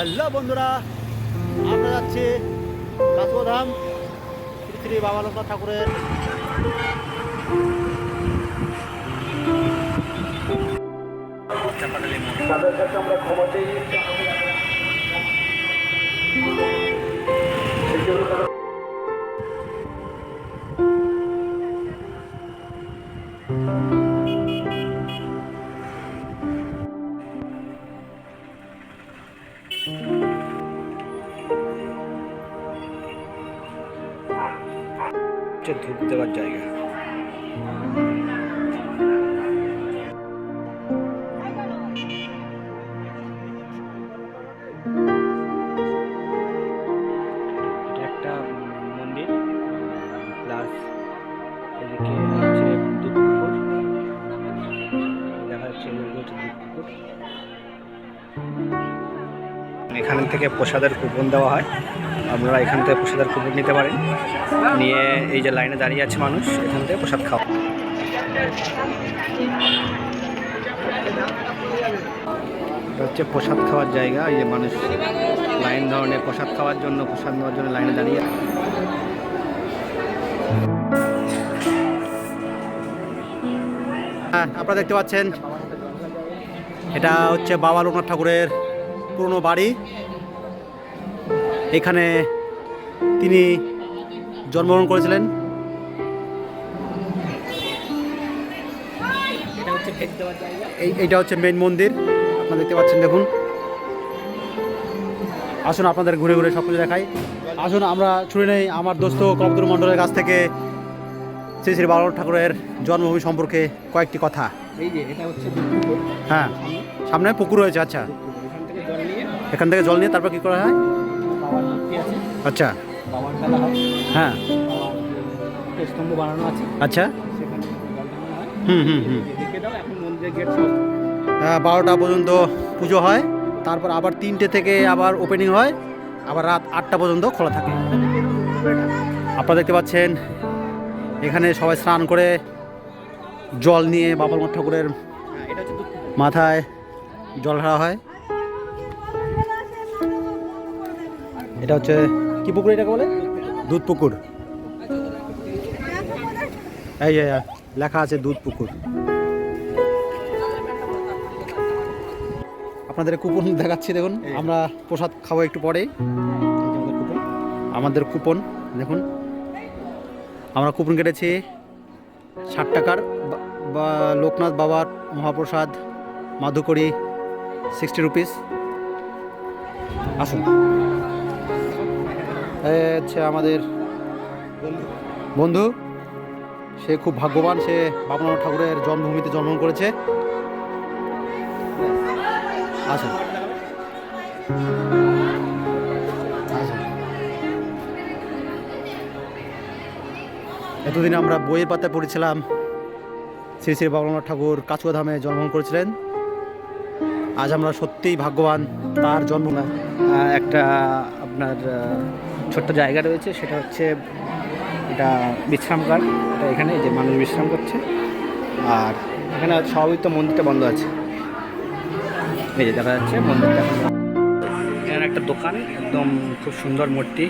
Hello বন্ধুরা, আমরা যাচ্ছি কাছুয়াধাম শ্রী শ্রী বাবা লোকনাথ ঠাকুরের তাদের কাছে আমরা ক্ষমা চাই। ধূপ দেওয়ার জায়গা। এটা একটা মন্দির, প্লাস এদিকে হচ্ছে দুধপুকুর, দেখা যাচ্ছে দুধপুকুর। এখান থেকে প্রসাদের কুপন দেওয়া হয়, আপনারা এখান থেকে প্রসাদের কুপন নিতে পারেন, নিয়ে এই যে লাইনে দাঁড়িয়ে আছে মানুষ, এখান থেকে প্রসাদ খাওয়া। এটা হচ্ছে প্রসাদ খাওয়ার জায়গা। এই যে মানুষ লাইন ধরনের প্রসাদ খাওয়ার জন্য, প্রসাদ নেওয়ার জন্য লাইনে দাঁড়িয়ে। হ্যাঁ, আপনারা দেখতে পাচ্ছেন এটা হচ্ছে বাবা লোকনাথ ঠাকুরের পুরনো বাড়ি। এখানে তিনি জন্মগ্রহণ করেছিলেন। এইটা হচ্ছে মেইন মন্দির, আপনারা দেখতে পাচ্ছেন। দেখুন, আসুন আপনাদের ঘুরে ঘুরে সব কিছু দেখাই। আসুন আমরা শুনে নেই আমার দোস্ত কল্পতরু মণ্ডলের কাছ থেকে শ্রী শ্রী বাবা ঠাকুরের জন্মভূমি সম্পর্কে কয়েকটি কথা। এই যে এটা হচ্ছে দুধপুকুর, হ্যাঁ, সামনে পুকুর রয়েছে। আচ্ছা, এখান থেকে জল নিয়ে তারপর কি করা হয়? বাবার মূর্তি আছে, আচ্ছা, বাবার বেলা হয়, হ্যাঁ, বাবার স্তম্ভ বানানো আছে, আচ্ছা, সেখানে জল ঢালানো হয়। হুম। দেখে দাও, এখন মন্দিরের গেট সব 12টা পর্যন্ত পুজো হয়, তারপর আবার 3টে থেকে আবার ওপেনিং হয়, আবার রাত 8টা পর্যন্ত খোলা থাকে। আপনারা দেখতে পাচ্ছেন এখানে সবাই স্নান করে জল নিয়ে বাবা লোকনাথ ঠাকুরের মাথায় জল ঢালা হয়। এটা হচ্ছে কি পুকুর এটাকে বলে? দুধ পুকুর। এই যে লেখা আছে দুধ পুকুর। আপনাদের কুপন দেখাচ্ছি, দেখুন। আমরা প্রসাদ খাবো একটু পরেই। আমাদের কুপন দেখুন, আমরা কুপন কেটেছি 60 টাকার। বা লোকনাথ বাবার মহাপ্রসাদ মাধুকরী 60 রুপিস। আসুন, হচ্ছে আমাদের বন্ধু, সে খুব ভাগ্যবান, সে বাবা লোকনাথ ঠাকুরের জন্মভূমিতে জন্মগ্রহণ করেছে। আসুন, এতদিন আমরা বইয়ের পাতায় পড়েছিলাম শ্রী শ্রী বাবা লোকনাথ ঠাকুর কাছুয়াধামে জন্মগ্রহণ করেছিলেন। আজ আমরা সত্যিই ভাগ্যবান, তার জন্ম। একটা আপনার ছোট্ট জায়গা রয়েছে, সেটা হচ্ছে এটা বিশ্রামগার। এটা এখানে যে মানুষ বিশ্রাম করছে, আর এখানে সবই তো মন্দিরটা বন্ধ আছে। এই যে দেখা যাচ্ছে মন্দিরটা। এখানে একটা দোকান, একদম খুব সুন্দর মূর্তি।